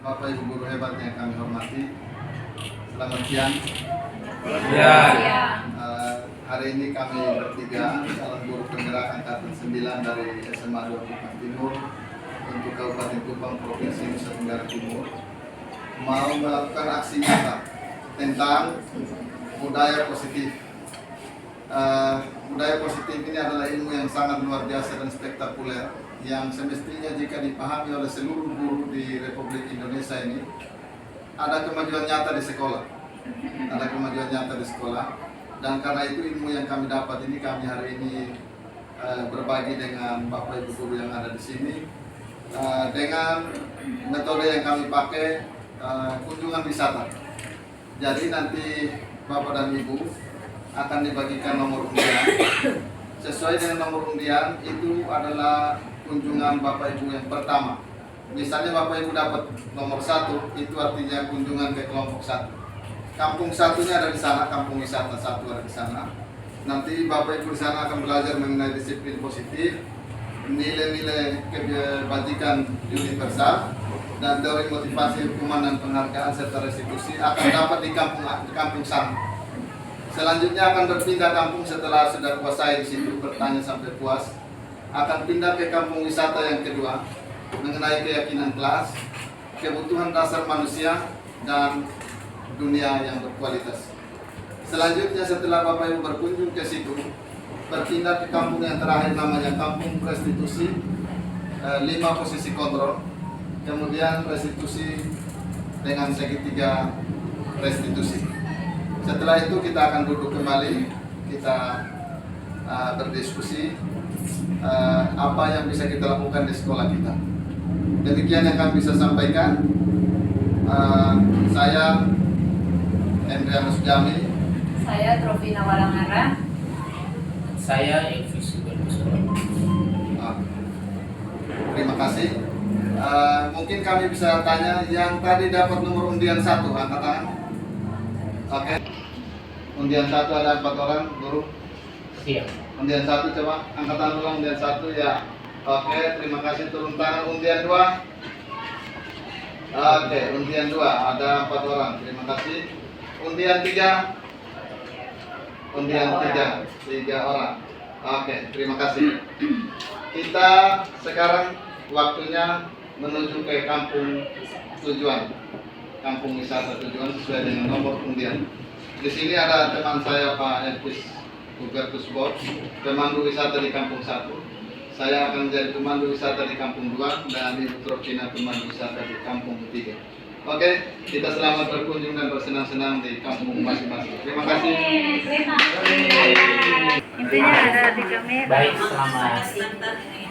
Bapak Ibu guru hebat yang kami hormati, selamat siang. Ya. Hari ini kami bertiga, calon guru penggerak angkatan 9 dari SMA 2 Kupang Timur untuk Kabupaten Kupang, Provinsi Nusa Tenggara Timur, mau melakukan aksi nyata tentang budaya positif. Budaya positif ini adalah ilmu yang sangat luar biasa dan spektakuler, yang semestinya jika dipahami oleh seluruh guru di Republik Indonesia ini, ada kemajuan nyata di sekolah. Dan karena itu ilmu yang kami dapat ini, kami hari ini berbagi dengan Bapak Ibu guru yang ada di sini dengan metode yang kami pakai, kunjungan wisata. Jadi nanti Bapak dan Ibu akan dibagikan nomor undian. Sesuai dengan nomor undian itu adalah kunjungan Bapak Ibu yang pertama. Misalnya Bapak Ibu dapat nomor 1, itu artinya kunjungan ke kelompok 1. Kampung satunya ada di sana, kampung wisata 1 ada di sana. Nanti Bapak Ibu di sana akan belajar mengenai disiplin positif, nilai-nilai kebajikan universal, dan teori motivasi, hukuman dan penghargaan serta restitusi akan dapat di kampung sana. Selanjutnya akan berpindah kampung setelah sudah kuasai di situ, bertanya sampai puas. Akan pindah ke kampung wisata yang kedua, mengenai keyakinan kelas, kebutuhan dasar manusia, dan dunia yang berkualitas. Selanjutnya setelah Bapak Ibu berkunjung ke situ, berpindah ke kampung yang terakhir, namanya kampung restitusi, 5 posisi kontrol, kemudian restitusi dengan segitiga restitusi. Setelah itu kita akan duduk kembali, kita berdiskusi apa yang bisa kita lakukan di sekolah kita. Demikian yang kami bisa sampaikan. Saya Hendrianus Jami. Saya Tropina Walangara. Saya Elvis Berkusura. Terima kasih. Mungkin kami bisa tanya yang tadi dapat nomor undian 1, angkat tangan. Oke. Undian 1 ada 4 orang, guru. Iya. Undian 1 coba angkat tangan ulang, undian 1 ya. Oke, terima kasih. Turun tangan. Undian 2. Oke, undian 2 ada 4 orang. Terima kasih. Undian 3. Undian 3 orang. Oke, terima kasih. Kita sekarang waktunya menuju ke kampung tujuan, kampung wisata tujuan sesuai dengan nomor undian. Di sini ada teman saya Pak Elvis Hubertus Bot, pemandu wisata di kampung 1. Saya akan menjadi pemandu wisata di kampung 2 dan Ibu Tropina pemandu wisata di kampung 3. Oke, kita selamat berkunjung dan bersenang-senang di kampung masing-masing. Terima kasih. Intinya ada di kamera. Baik, selamat.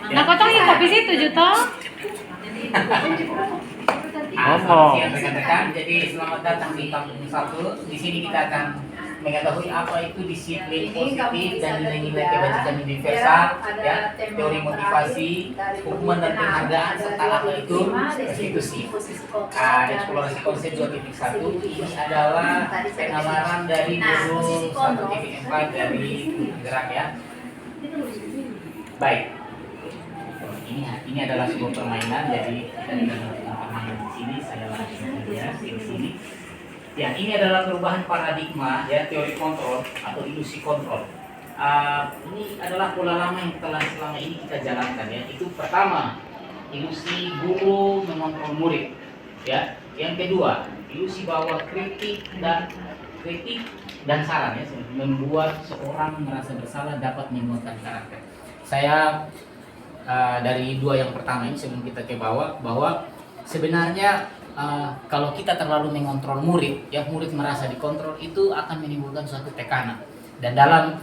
Nah, kau tahu yang kopi sih 7 toh? Siang rekan-rekan, jadi selamat datang di kampung 1. Di sini kita akan mengetahui apa itu disiplin positif dan nilai-nilai kebajikan universal, ya, teori motivasi, hukuman dan penghargaan, serta apa itu restitusi. Eksplorasi konsep 2.1 ini adalah penawaran dari guru 1.4 dari Gerak, ya. Baik. Ini adalah sebuah permainan, jadi kita tidak melakukan permainan di sini. Saya langsung saja di sini. Ya, ini adalah perubahan paradigma, ya, teori kontrol atau ilusi kontrol. Ini adalah pola lama yang telah selama ini kita jalankan, ya. Itu pertama, ilusi guru mengontrol murid, ya. Yang kedua, ilusi bahwa kritik dan saran, ya, membuat seorang merasa bersalah dapat menguatkan karakter. Saya dari 2 yang pertama ini sebelum kita ke bawah, bahwa sebenarnya kalau kita terlalu mengontrol murid, ya, murid merasa dikontrol, itu akan menimbulkan suatu tekanan. Dan dalam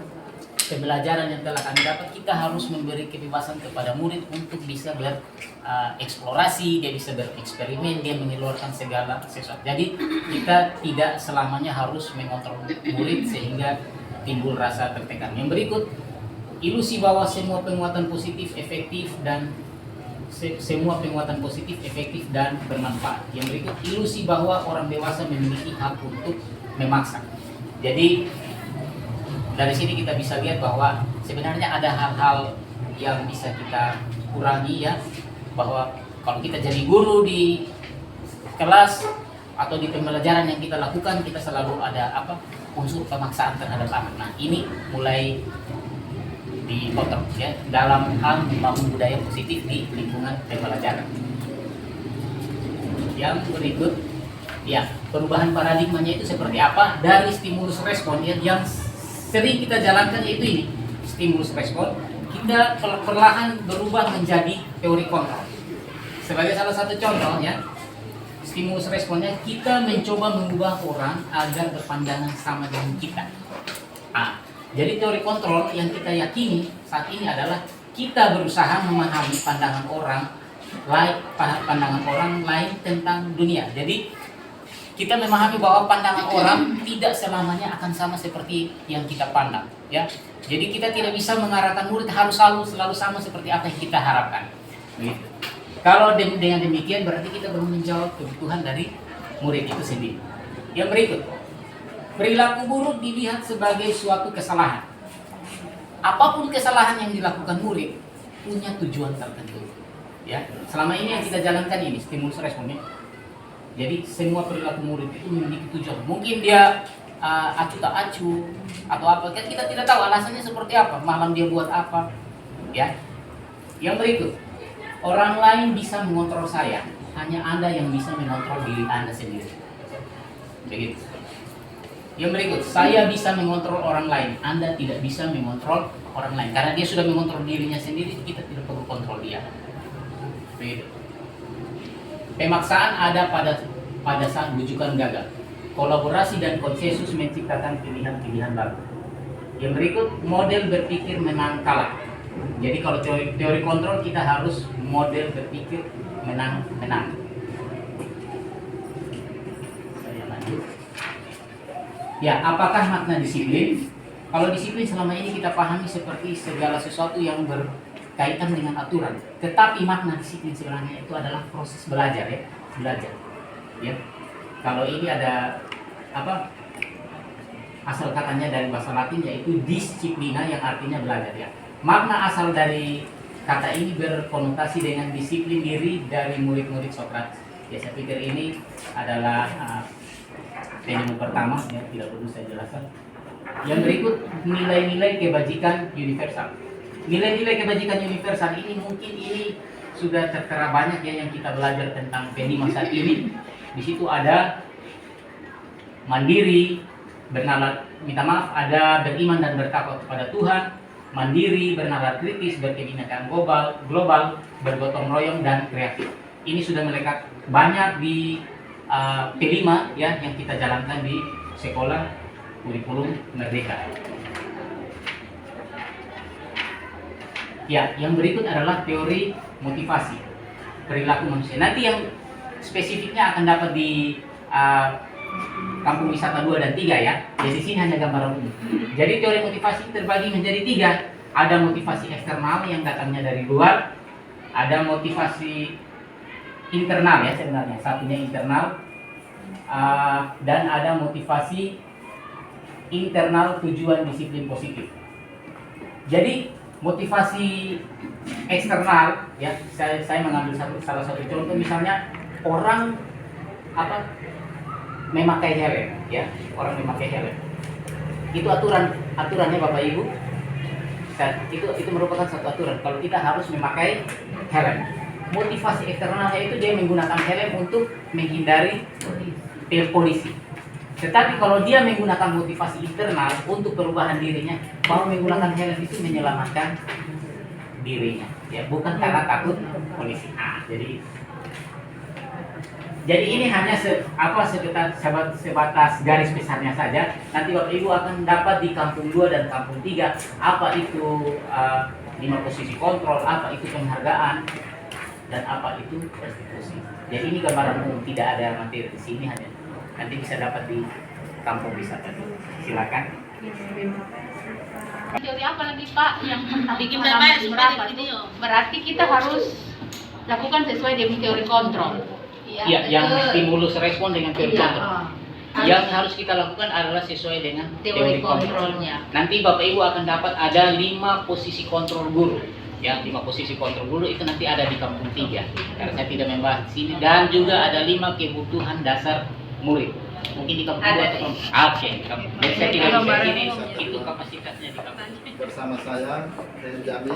pembelajaran yang telah kami dapat, kita harus memberi kebebasan kepada murid untuk bisa bereksplorasi, dia bisa bereksperimen, dia mengeluarkan segala sesuatu. Jadi kita tidak selamanya harus mengontrol murid sehingga timbul rasa tertekan. Yang berikut, ilusi bahwa semua penguatan positif efektif dan bermanfaat. Yang berikut, ilusi bahwa orang dewasa memiliki hak untuk memaksa. Jadi dari sini kita bisa lihat bahwa sebenarnya ada hal-hal yang bisa kita kurangi, ya, bahwa kalau kita jadi guru di kelas atau di pembelajaran yang kita lakukan, kita selalu ada unsur pemaksaan terhadap anak. Nah, ini mulai dipotong ya dalam hal membangun budaya positif di lingkungan pembelajaran. Yang berikut ya, perubahan paradigmanya itu seperti apa dari stimulus respon yang sering kita jalankan, yaitu ini stimulus respon, kita perlahan berubah menjadi teori kontrol. Sebagai salah satu contoh ya, stimulus responnya kita mencoba mengubah orang agar berpandangan sama dengan kita. Jadi teori kontrol yang kita yakini saat ini adalah kita berusaha memahami pandangan orang lain tentang dunia. Jadi kita memahami bahwa pandangan orang tidak selamanya akan sama seperti yang kita pandang, ya. Jadi kita tidak bisa mengarahkan murid harus selalu sama seperti apa yang kita harapkan. Begitu. Kalau dengan demikian berarti kita belum menjawab kebutuhan dari murid itu sendiri. Yang berikut, perilaku buruk dilihat sebagai suatu kesalahan. Apapun kesalahan yang dilakukan murid punya tujuan tertentu. Ya, selama ini yang kita jalankan ini stimulus responnya. Jadi semua perilaku murid itu memiliki tujuan. Mungkin dia acu tak acu atau apa, kan kita tidak tahu alasannya seperti apa. Malam dia buat apa, ya. Yang berikut, orang lain bisa mengontrol saya, hanya Anda yang bisa mengontrol diri Anda sendiri. Begitu. Yang berikut, saya bisa mengontrol orang lain, Anda tidak bisa mengontrol orang lain. Karena dia sudah mengontrol dirinya sendiri, kita tidak perlu kontrol dia. Begitu. Pemaksaan ada pada saat bujukan gagal. Kolaborasi dan konsensus menciptakan pilihan-pilihan baru. Yang berikut, model berpikir menang kalah. Jadi kalau teori kontrol kita harus model berpikir menang-menang. Saya lanjut. Ya, apakah makna disiplin? Kalau disiplin selama ini kita pahami seperti segala sesuatu yang berkaitan dengan aturan. Tetapi makna disiplin sebenarnya itu adalah proses belajar, ya, belajar. Ya. Kalau ini ada asal katanya dari bahasa Latin, yaitu disciplina, yang artinya belajar, ya. Makna asal dari kata ini berkonotasi dengan disiplin diri dari murid-murid Sokrates. Ya, saya pikir ini adalah tema pertama, ya, tidak perlu saya jelaskan. Yang berikut, nilai-nilai kebajikan universal. Nilai-nilai kebajikan universal ini mungkin ini sudah tertera banyak, ya, yang kita belajar tentang P5 saat ini. Di situ ada mandiri, ada beriman dan bertakwa kepada Tuhan, mandiri, bernalar kritis, berkebinekaan global, bergotong royong, dan kreatif. Ini sudah melekat banyak di P5, ya, yang kita jalankan di sekolah kurikulum Merdeka. Ya, yang berikut adalah teori motivasi perilaku manusia. Nanti yang spesifiknya akan dapat di Kampung Wisata 2 dan 3, ya. Di sini hanya gambaran umum. Jadi teori motivasi terbagi menjadi 3. Ada motivasi eksternal yang datangnya dari luar, ada motivasi internal, ya, sebenarnya satunya internal, dan ada motivasi internal tujuan disiplin positif. Jadi motivasi eksternal, ya, saya mengambil salah satu contoh, misalnya orang memakai helm, ya, orang memakai helm. Itu aturannya Bapak Ibu. Itu merupakan satu aturan kalau kita harus memakai helm. Motivasi eksternalnya itu dia menggunakan helm untuk menghindari polisi. Tetapi kalau dia menggunakan motivasi internal untuk perubahan dirinya, bahwa menggunakan helm itu menyelamatkan dirinya, ya, bukan karena takut polisi. Jadi ini hanya sebatas garis besarnya saja. Nanti Bapak Ibu akan dapat di Kampung 2 dan Kampung 3 apa itu 5 posisi kontrol, apa itu penghargaan, dan apa itu restitusi. Jadi ini gambaran umum, tidak ada materi di sini, hanya nanti bisa dapat di Kampung Wisata. Silakan. Teori apa lagi Pak yang bikin Berapa? berapa? Berarti kita harus lakukan sesuai dengan teori kontrol. Ya, yang stimulus respon dengan teori kontrol. Yang harus kita lakukan adalah sesuai dengan teori kontrolnya. Nanti Bapak Ibu akan dapat ada 5 posisi kontrol guru. yang 5 posisi kontrol guru itu nanti ada di kampung 3 karena saya tidak membahas di sini, dan juga ada 5 kebutuhan dasar murid mungkin di kampung 2 atau oke, jadi saya tidak bisa ini itu kapasitasnya di kampung. Bersama saya Jami.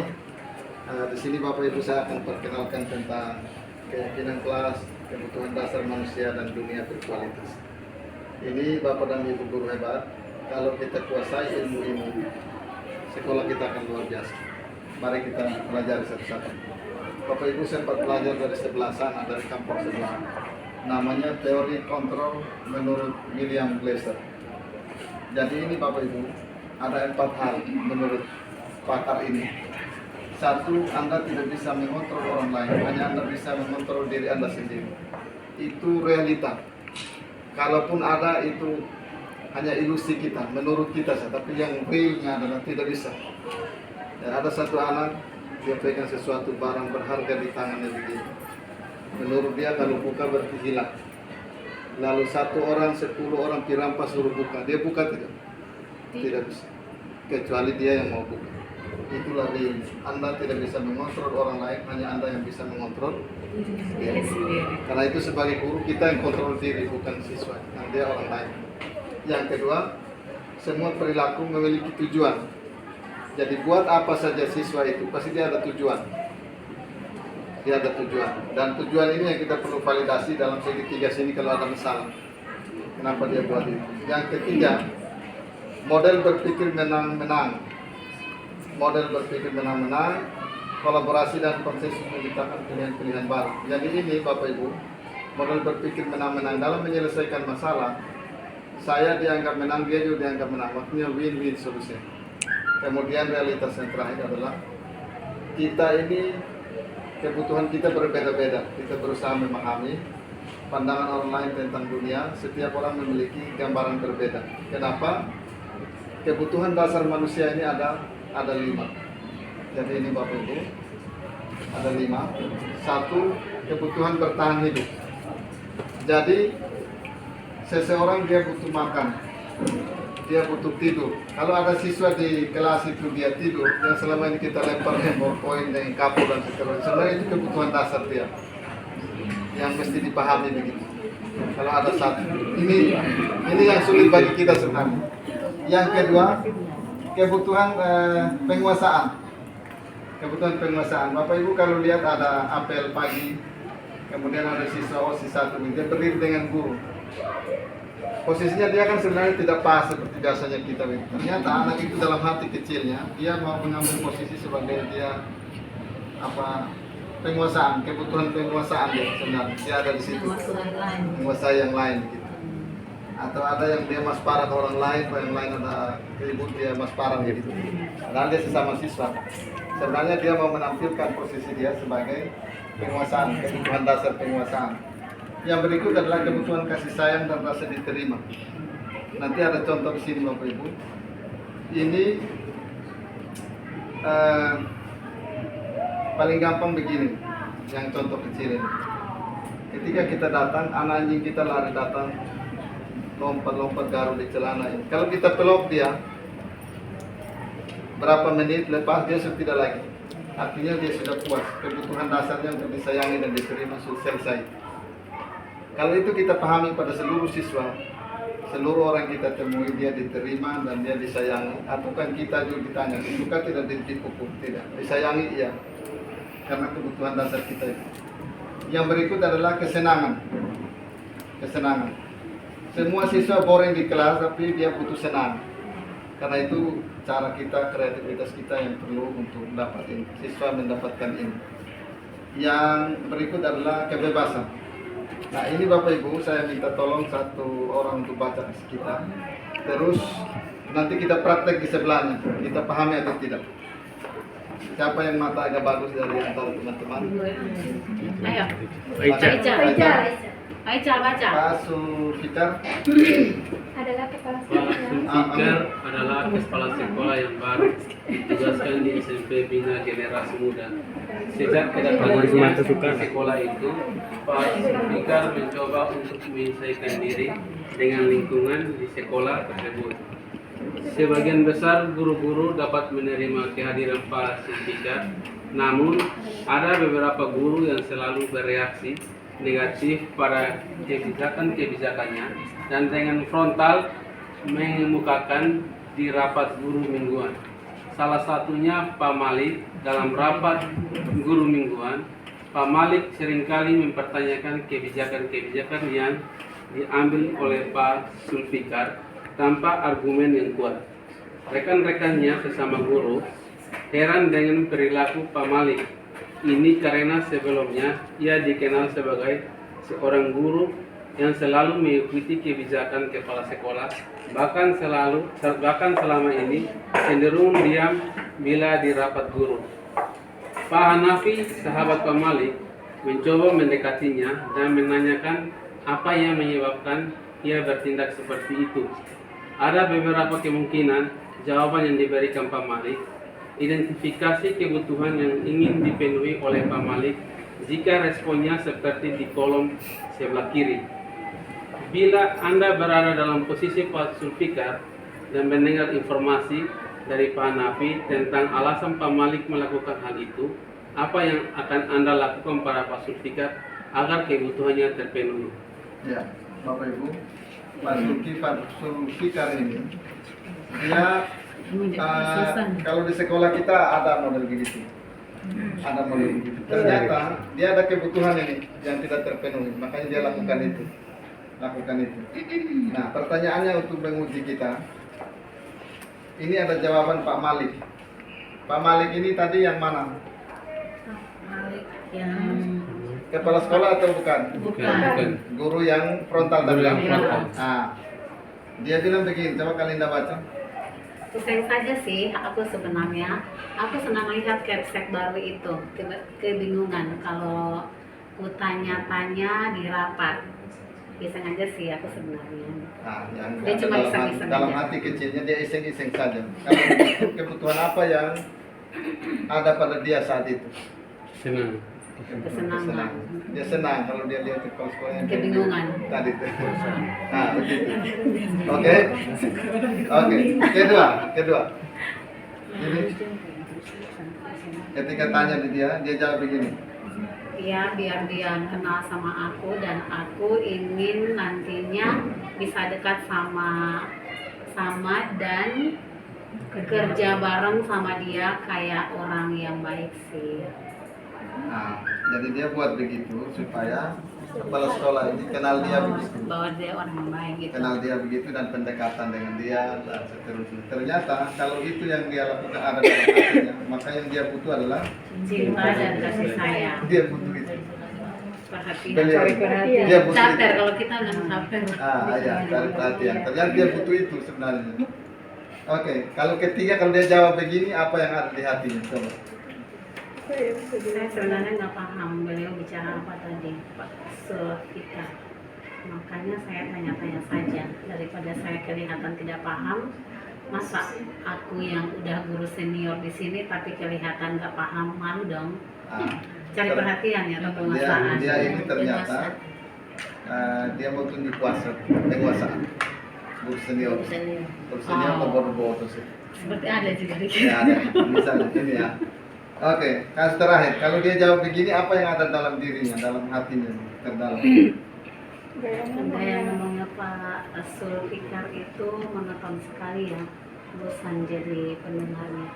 Di sini Bapak Ibu saya akan perkenalkan tentang keyakinan kelas, kebutuhan dasar manusia dan dunia berkualitas. Ini Bapak dan Ibu guru hebat. Kalau kita kuasai ilmu ini, sekolah kita akan luar biasa. Mari kita pelajari satu-satu. Bapak Ibu sempat belajar dari sebelah sana, dari kampung sebelah. Namanya teori kontrol menurut William Glasser. Jadi ini Bapak Ibu, ada 4 hal menurut pakar ini. 1, Anda tidak bisa mengontrol orang lain, hanya Anda bisa mengontrol diri Anda sendiri. Itu realita. Kalaupun ada itu hanya ilusi kita, menurut kita saja, tapi yang realnya adalah tidak bisa. Ya, ada satu anak, dia pegang sesuatu barang berharga di tangannya begini. Menurut dia kalau buka berarti hilang. Lalu 1 orang, 10 orang dirampas suruh buka, dia buka tidak? Tidak bisa. Kecuali dia yang mau buka. Itulah real. Anda tidak bisa mengontrol orang lain, hanya Anda yang bisa mengontrol diri. Karena itu sebagai guru kita yang kontrol diri, bukan siswa, yang dia orang lain. Yang kedua, semua perilaku memiliki tujuan. Jadi buat apa saja siswa itu, pasti dia ada tujuan. Dia ada tujuan. Dan tujuan ini yang kita perlu validasi dalam segitiga sini kalau ada masalah. Kenapa dia buat itu? Yang ketiga, model berpikir menang-menang. Model berpikir menang-menang, kolaborasi dan konsensus menciptakan pilihan-pilihan baru. Jadi ini Bapak Ibu, model berpikir menang-menang dalam menyelesaikan masalah. Saya dianggap menang, dia juga dianggap menang. Waktunya win-win solution. Kemudian realitas yang terakhir adalah kita ini kebutuhan kita berbeda-beda. Kita berusaha memahami pandangan orang lain tentang dunia. Setiap orang memiliki gambaran berbeda. Kenapa? Kebutuhan dasar manusia ini ada 5. Jadi ini Bapak Ibu, ada 5. 1, kebutuhan bertahan hidup. Jadi seseorang dia butuh makan, dia butuh tidur. Kalau ada siswa di kelas itu dia tidur, yang selama ini kita lempar poin dengan kapur dan seterusnya, sebenarnya itu kebutuhan dasar dia yang mesti dipahami begitu. Kalau ada 1, ini yang sulit bagi kita sebenarnya. Yang kedua, kebutuhan penguasaan. Kebutuhan penguasaan. Bapak Ibu kalau lihat ada apel pagi, kemudian ada siswa OSIS 1, dia berdiri dengan guru. Posisinya dia kan sebenarnya tidak pas seperti biasanya kita. Ternyata anak itu dalam hati kecilnya dia mau mengambil posisi sebagai dia penguasaan, kebutuhan penguasaan dia sebenarnya. Dia ada di situ. Menguasai yang lain gitu. Atau ada yang dia masparan orang lain, yang lain ada ribut dia masparan gitu. Padahal dia sesama siswa. Sebenarnya dia mau menampilkan posisi dia sebagai penguasaan, kebutuhan dasar penguasaan. Yang berikut adalah kebutuhan kasih sayang dan rasa diterima. Nanti ada contoh di sini Bapak Ibu. Ini paling gampang begini, yang contoh kecil ini. Ketika kita datang, anak anjing kita lari datang, lompat-lompat garuk di celana ini. Kalau kita peluk dia, berapa menit lepas dia sudah tidak lagi. Artinya dia sudah puas. Kebutuhan dasarnya untuk disayangi dan diterima sudah selesai. Kalau itu kita pahami pada seluruh siswa, seluruh orang kita temui dia diterima dan dia disayangi. Atau kan kita juga ditanya, suka tidak dipukul? Tidak. Disayangi iya. Karena kebutuhan dasar kita itu. Yang berikut adalah kesenangan. Kesenangan. Semua siswa boring di kelas tapi dia butuh senang. Karena itu cara kita, kreativitas kita yang perlu untuk mendapatkan siswa mendapatkan ini. Yang berikut adalah kebebasan. Nah ini Bapak Ibu saya minta tolong 1 orang untuk baca kita. Terus nanti kita praktek di sebelahnya. Kita pahami atau tidak. Siapa yang mata agak bagus dari antara teman-teman? Ayo. Aicha baca. Pak Sulfikar. Adalah kepala Pak Sulfikar adalah kepala sekolah yang baru ditugaskan di SMP Bina Generasi Muda. Sejak kedatangannya di sekolah itu, Pak Sulfikar mencoba untuk menyesuaikan diri dengan lingkungan di sekolah tersebut. Sebagian besar guru-guru dapat menerima kehadiran Pak Sulfikar Namun, ada beberapa guru yang selalu bereaksi negatif pada kebijakan-kebijakannya dan dengan frontal mengemukakan di rapat guru mingguan. Salah satunya Pak Malik. Dalam rapat guru mingguan, Pak Malik seringkali mempertanyakan kebijakan-kebijakan yang diambil oleh Pak Zulfikar tanpa argumen yang kuat. Rekan-rekannya sesama guru heran dengan perilaku Pak Malik ini karena sebelumnya ia dikenal sebagai seorang guru yang selalu mengikuti kebijakan kepala sekolah, bahkan selama ini cenderung diam bila di rapat guru. Pak Hanafi, sahabat Pak Malik, mencoba mendekatinya dan menanyakan apa yang menyebabkan ia bertindak seperti itu. Ada beberapa kemungkinan jawaban yang diberikan Pak Malik. Identifikasi kebutuhan yang ingin dipenuhi oleh Pak Malik jika responnya seperti di kolom sebelah kiri. Bila Anda berada dalam posisi Pak Zulfikar dan mendengar informasi dari Pak Hanafi tentang alasan Pak Malik melakukan hal itu, apa yang akan Anda lakukan pada Pak Zulfikar agar kebutuhannya terpenuhi? Ya, Bapak Ibu, Pak Zulfikar ini, dia kalau di sekolah kita ada model begitu, Ternyata dia ada kebutuhan ini yang tidak terpenuhi, makanya dia lakukan itu. Nah, pertanyaannya untuk menguji kita, ini ada jawaban Pak Malik. Pak Malik ini tadi yang mana? Malik yang Kepala sekolah atau bukan? Bukan. Guru yang frontal tadi. Guru yang frontal. Nah, dia bilang begini, coba kalian baca. Pusing saja sih, aku sebenarnya senang lihat Kepsek baru itu, kebingungan kalau ku tanya-tanya di rapat. Iseng aja sih aku sebenarnya. Nah, yang Dia cuma iseng-iseng dalam aja. hati kecilnya dia iseng-iseng saja. Kalau kebutuhan apa yang ada pada dia saat itu? Senang. Kesenangan. Dia senang kalau dia lihat kepala sekolahnya Kebingungan. tadi itu. Nah, begitu. Oke. Kedua. Jadi ketika tanya di dia jawab begini. Ya, biar dia kenal sama aku dan aku ingin nantinya bisa dekat sama dan kerja bareng sama dia kayak orang yang baik sih. Nah, jadi dia buat begitu supaya kepala sekolah ini kenal dia begitu. Bahwa dia orang yang baik gitu. Kenal dia begitu dan pendekatan dengan dia dan seterusnya. Ternyata kalau itu yang dia lakukan ada dalam hatinya, maka yang dia butuh adalah Cinta dan kasih sayang. dia butuh itu. Perhatian. Beliau. Cari perhatian. Dia butuh Caper itu. kalau kita udah caper. Ya, cari perhatian. Ternyata dia butuh itu sebenarnya. Oke, kalau ketiga kalau dia jawab begini, apa yang ada di hatinya? Coba. Saya sebenarnya nggak paham beliau bicara apa tadi, Pak Zulfikar. Makanya saya tanya-tanya saja daripada saya kelihatan tidak paham. Masa aku yang udah guru senior di sini tapi kelihatan nggak paham, malu dong. Nah, Cari perhatian ya, atau penguasaan. dia ini ternyata dia mau tunjuk kekuasaan. Guru senior atau bodoh sih. Seperti ada juga di Ya, ada. Misalnya ini ya. Oke, kasus terakhir. Kalau dia jawab begini, apa yang ada dalam dirinya, dalam hatinya, terdalam? Gaya ngomongnya Pak Zulfikar itu monoton sekali ya, bosan jadi pendengarnya.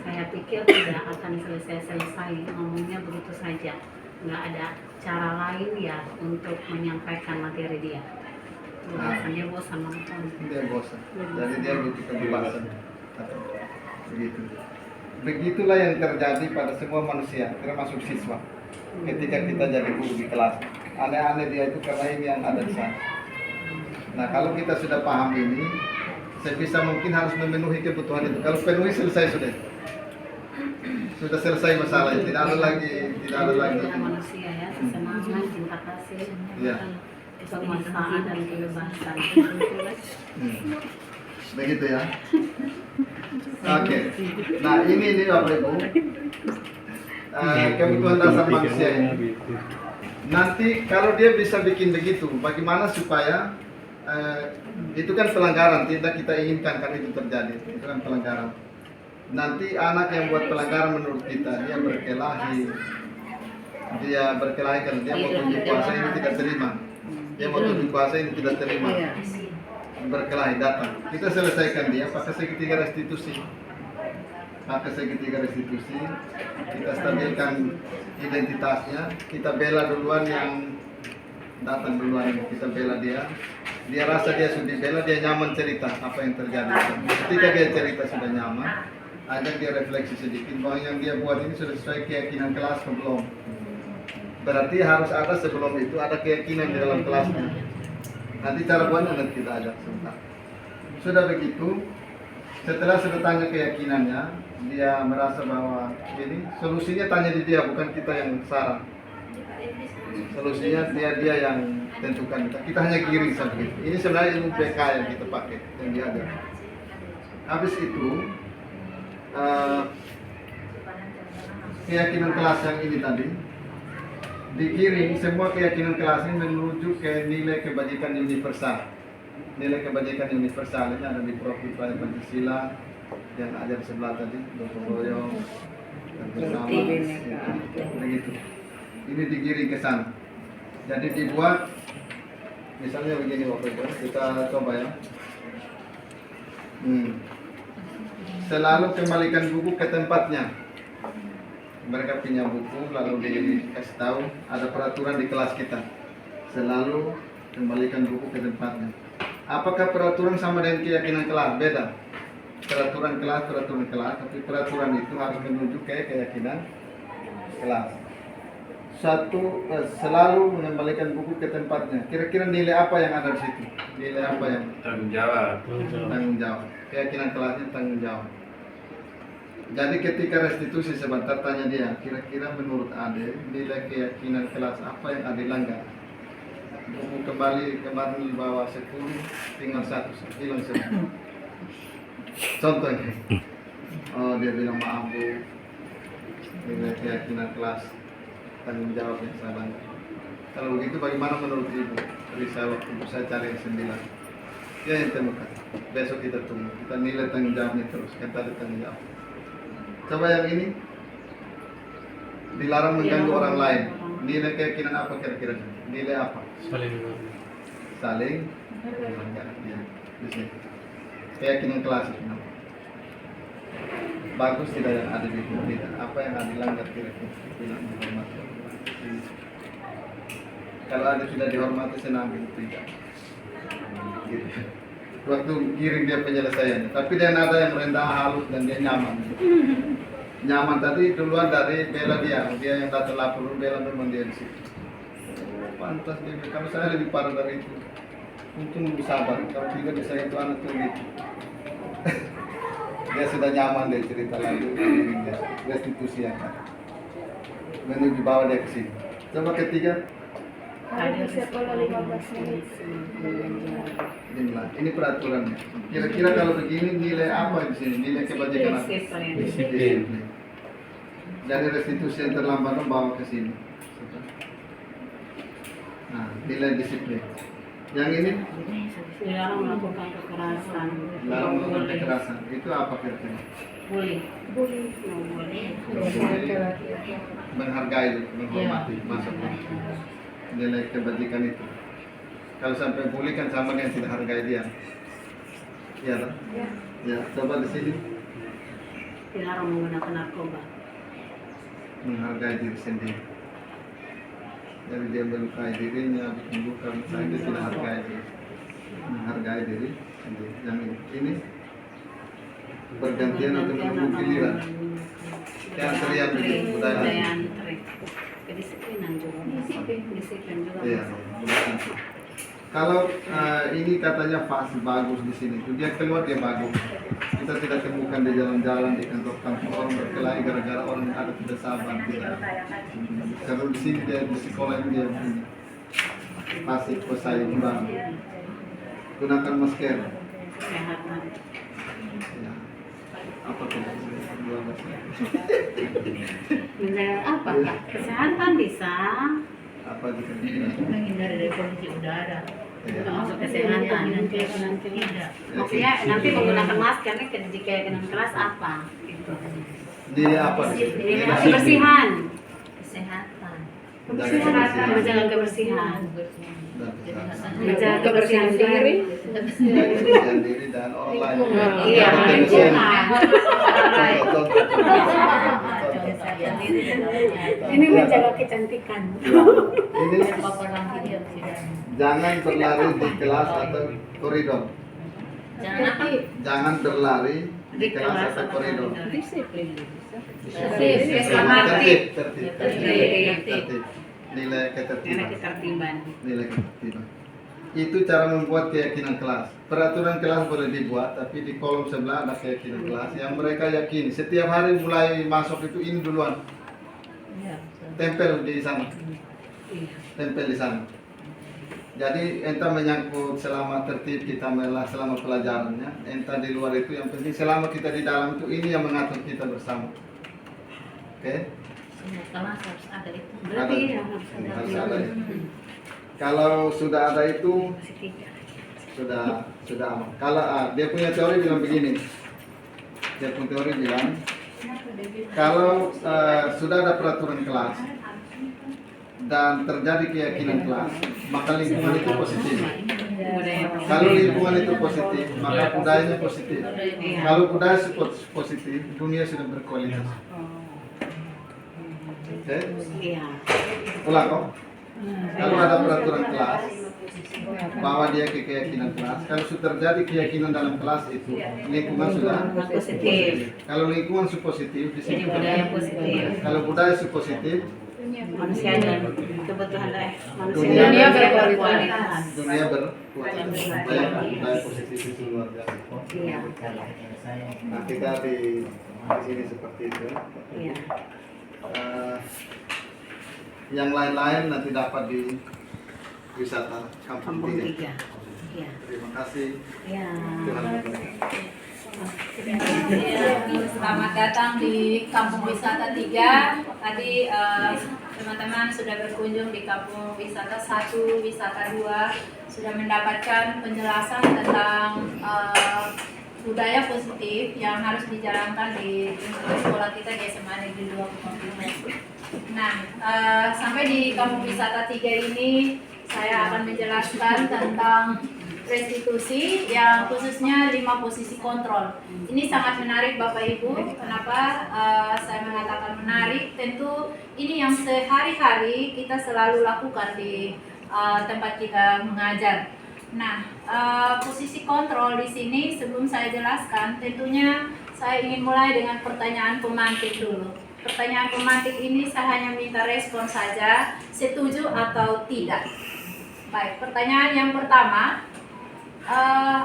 Saya pikir tidak akan selesai ngomongnya begitu saja, nggak ada cara lain ya untuk menyampaikan materi dia. Bosannya bosan monoton. Dia bosan. Jadi dia butuh kebebasan. Begitu. Begitulah yang terjadi pada semua manusia, termasuk siswa. Ketika kita jadi guru di kelas, aneh-aneh dia itu karena ini yang ada di sana. Nah, kalau kita sudah paham ini, sebisa mungkin harus memenuhi kebutuhan itu. Kalau penuhi selesai sudah selesai masalah. Tidak ada lagi. Kita manusia ya, kesenangan, cinta kasih, Iya. penguasaan dan kebebasan. Begitu ya. Oke. Nah, ini Bapak Ibu. Kebutuhan dasar manusia ini. Nanti kalau dia bisa bikin begitu, bagaimana supaya itu kan pelanggaran, tidak kita inginkan kan itu terjadi. Itu kan pelanggaran. Nanti anak yang buat pelanggaran menurut kita dia berkelahi karena dia mau tunjuk kuasa ini tidak terima. Dia mau tunjuk kuasa ini tidak terima. Berkelahi datang. Kita selesaikan dia pakai segitiga restitusi. Kita stabilkan identitasnya, kita bela duluan yang datang duluan, kita bela dia. Dia rasa dia sudah bela, dia nyaman cerita apa yang terjadi. Ketika dia cerita sudah nyaman, ajak dia refleksi sedikit bahwa yang dia buat ini sudah sesuai keyakinan kelas atau belum. Berarti harus ada sebelum itu ada keyakinan di dalam kelasnya. Nanti cara buatnya nanti kita ajak sebentar. Sudah begitu, setelah sudah tanya keyakinannya, dia merasa bahwa ini solusinya tanya di dia, bukan kita yang saran. Solusinya dia yang tentukan, kita hanya giring sampai itu. Ini sebenarnya ilmu PK yang kita pakai, yang diajar. Habis itu keyakinan kelas yang ini tadi digiring, semua keyakinan kelas ini menuju ke nilai kebajikan universal. Nilai kebajikan universal ini ada di Profil Pancasila yang ada di sebelah tadi, gotong royong dan bersama, begitu. Ini digiring ke sana. Jadi dibuat, misalnya begini Bapak Ibu, kita coba ya. Selalu kembalikan buku ke tempatnya. Mereka punya buku, lalu dikasih tahu ada peraturan di kelas kita. Selalu kembalikan buku ke tempatnya. Apakah peraturan sama dengan keyakinan kelas? Beda. Peraturan kelas, tapi peraturan itu harus menuju ke keyakinan kelas. Selalu mengembalikan buku ke tempatnya. Kira-kira nilai apa yang ada di situ? Nilai apa yang? Tanggung jawab. Tanggung jawab. Keyakinan kelasnya tanggung jawab. Jadi ketika restitusi sebentar tanya dia, kira-kira menurut Ade nilai keyakinan kelas apa yang Ade langgar? Buku kembali kemarin bawa 10, tinggal 1, hilang semua. Contohnya, dia bilang maaf Bu, nilai keyakinan kelas tanggung jawab yang saya langgar. Kalau begitu bagaimana menurut Ibu? Jadi saya cari yang 9. Ya yang temukan. Besok kita tunggu, kita nilai tanggung jawabnya terus. Kan tadi tanggung jawab. Coba yang ini, dilarang mengganggu orang lain. Nilai keyakinan apa kira-kira? Nilai apa? Saling menghargai. Di sini. Keyakinan kelas itu. Bagus tidak yang ada di buku tidak? Apa yang ada dilanggar kira-kira? Tidak dihormati. Kalau ada tidak dihormati senang tidak. Gitu. Waktu kirim dia penyelesaiannya, tapi dia ada yang rendah halus dan dia nyaman. Nyaman tadi duluan dari bela dia yang datang lapor bela memang dia di situ. Pantas dia, kalau saya lebih parah dari itu. Untung lebih sabar, kalau tidak bisa itu anak tuh gitu. Dia sudah nyaman dia cerita lagi, dia restitusi yang ada. Menuju bawa dia ke sini. Coba ketiga. Ada sekolah 15 menit. Ini peraturannya. Kira-kira kalau begini nilai apa di sini? Nilai kebajikan apa? Disiplin. Dari restitusi yang terlambat bawa ke sini. Nah, nilai disiplin. Yang ini Dilarang melakukan kekerasan. larang melakukan kekerasan. Itu apa kira-kira? Boleh. Menghargai, menghormati, masuk nilai kebajikan itu. Kalau sampai bully kan sama dengan tidak hargai dia. Iya kan? Ya, coba di sini Dilarang menggunakan narkoba. menghargai diri sendiri. Jadi dia melukai dirinya, bikin luka, misalnya dia tidak hargai diri. Menghargai diri sendiri. Yang ini bergantian untuk menunggu giliran. Yang teriak begitu budaya. Kedisiplinan juga. Disiplin juga. Iya, bukan. Kalau ini katanya fase bagus di sini, itu dia keluar dia bagus. Kita tidak temukan di jalan-jalan di kantor-kantor orang berkelahi gara-gara orang yang ada tidak sabar. Tidak. Kalau di sini dia di sekolah ini dia punya fase pesaing kurang. Gunakan masker. Kesehatan. Ya. Apa tuh? Menjaga apa Kak? Kesehatan bisa. Apa juga? Menghindari dari polusi udara. termasuk kesehatan. Tidak. Maksudnya nanti menggunakan masker nih jika kenan kelas apa? Gitu. Di apa? Ini kebersihan, Kesehatan. menjaga kebersihan, Dan menjaga kebersihan diri. kebersihan diri dan orang lain. Iya, Kebersihan. lingkungan. Ini menjaga kecantikan. Ini jangan berlari di kelas atau koridor. Jangan apa? Jangan berlari di kelas atau koridor. Disiplin. Tertib. Nilai ketertiban. Nilai ketertiban. Itu cara membuat keyakinan kelas. Peraturan kelas boleh dibuat, tapi di kolom sebelah ada keyakinan kelas yang mereka yakini. Setiap hari mulai masuk itu ini duluan. Tempel di sana. Tempel di sana. Jadi entah menyangkut selama tertib kita selama pelajarannya, entah di luar itu, yang penting selama kita di dalam itu ini yang mengatur kita bersama. Oke? Semua kelas harus ada itu. Berarti ya, Harus ada itu. Kalau sudah ada itu sudah aman. Kalau dia punya teori bilang begini. Dia punya teori bilang kalau sudah ada peraturan kelas dan terjadi keyakinan kelas, maka lingkungan itu positif. Kalau lingkungan itu positif, maka budayanya positif. Kalau budaya positif, dunia sudah berkualitas. Oke? Iya. Ulang kok. Kalau ada peraturan kelas, bawa dia ke keyakinan kelas. Kalau sudah terjadi keyakinan dalam kelas itu, lingkungan sudah Positif. Kalau lingkungan sudah positif, di Jadi situ. budaya positif. Kalau budaya sudah positif, Manusia dan kebutuhan manusia Dunia berkualitas. dunia berkualitas. Bayangkan budaya positif itu luar biasa. Iya. Nah, kita di sini seperti itu. Iya. Yang lain-lain nanti dapat di wisata Kampung Kampung 3. 3. Iya. Terima kasih. Iya. Tuhan memberkati. Selamat datang di Kampung Wisata 3. Tadi teman-teman sudah berkunjung di Kampung Wisata 1, Wisata 2, sudah mendapatkan penjelasan tentang budaya positif yang harus dijalankan di sekolah kita di SMA Negeri 2 Kumampimnas. Nah, sampai di Kampung Wisata 3 ini saya akan menjelaskan tentang restitusi yang khususnya 5 posisi kontrol. Ini sangat menarik Bapak Ibu. Kenapa saya mengatakan menarik? Tentu ini yang sehari-hari kita selalu lakukan di tempat kita mengajar. Nah, posisi kontrol di sini sebelum saya jelaskan, tentunya saya ingin mulai dengan pertanyaan pemantik dulu. Pertanyaan pemantik ini saya hanya minta respon saja, setuju atau tidak. Baik, pertanyaan yang pertama.